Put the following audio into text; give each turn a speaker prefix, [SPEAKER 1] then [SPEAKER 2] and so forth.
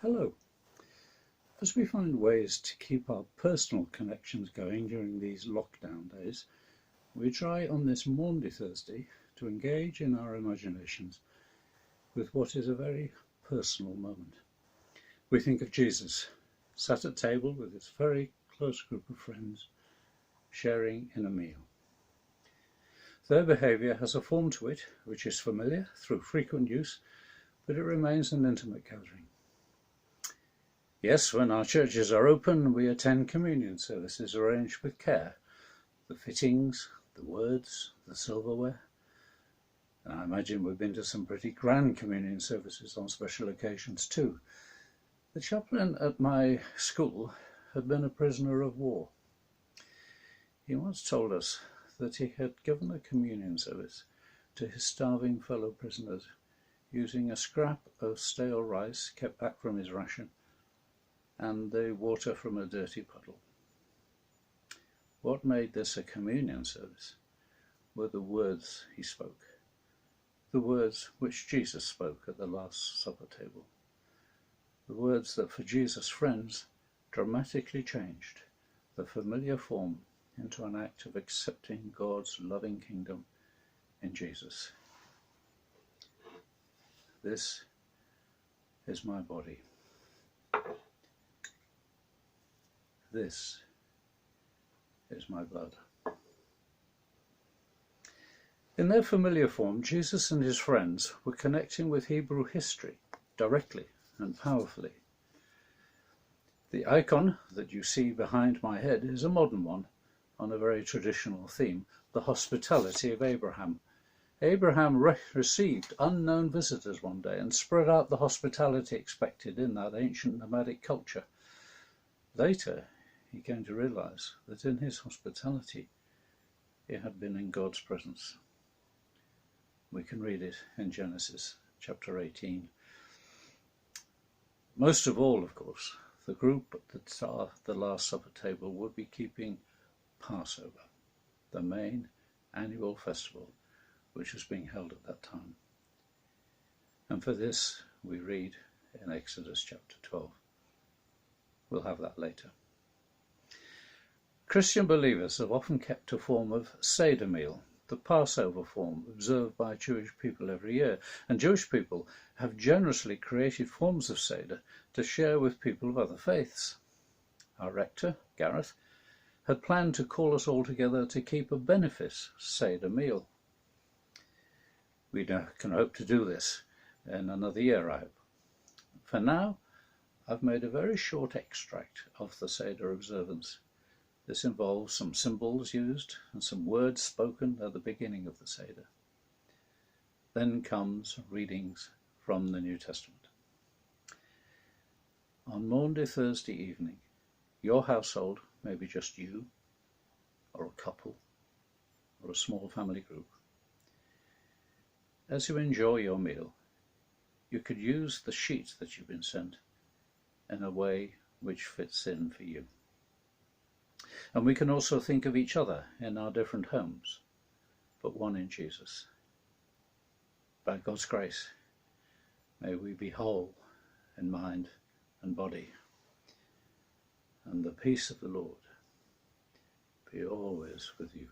[SPEAKER 1] Hello. As we find ways to keep our personal connections going during these lockdown days, we try on this Maundy Thursday to engage in our imaginations with what is a very personal moment. We think of Jesus, sat at table with his very close group of friends, sharing in a meal. Their behaviour has a form to it which is familiar through frequent use, but it remains an intimate gathering. Yes, when our churches are open, we attend communion services arranged with care. The fittings, the words, the silverware. And I imagine we've been to some pretty grand communion services on special occasions too. The chaplain at my school had been a prisoner of war. He once told us that he had given a communion service to his starving fellow prisoners using a scrap of stale rice kept back from his ration and the water from a dirty puddle. What made this a communion service were the words he spoke, the words which Jesus spoke at the Last Supper table, the words that for Jesus' friends dramatically changed the familiar form into an act of accepting God's loving kingdom in Jesus. This is my body. This is my blood. In their familiar form, Jesus and his friends were connecting with Hebrew history directly and powerfully. The icon that you see behind my head is a modern one on a very traditional theme, the hospitality of Abraham. Abraham received unknown visitors one day and spread out the hospitality expected in that ancient nomadic culture. Later, he came to realize that in his hospitality he had been in God's presence. We can read it in Genesis chapter 18. Most of all, of course, the group at the Last Supper table would be keeping Passover, the main annual festival which was being held at that time. And for this we read in Exodus chapter 12. We'll have that later. Christian believers have often kept a form of Seder meal, the Passover form observed by Jewish people every year, and Jewish people have generously created forms of Seder to share with people of other faiths. Our rector, Gareth, had planned to call us all together to keep a benefice Seder meal. We can hope to do this in another year, I hope. For now, I've made a very short extract of the Seder observance. This involves some symbols used and some words spoken at the beginning of the Seder. Then comes readings from the New Testament. On Maundy Thursday evening, your household may be just you, or a couple, or a small family group. As you enjoy your meal, you could use the sheet that you've been sent in a way which fits in for you. And we can also think of each other in our different homes, but one in Jesus. By God's grace, may we be whole in mind and body, and the peace of the Lord be always with you.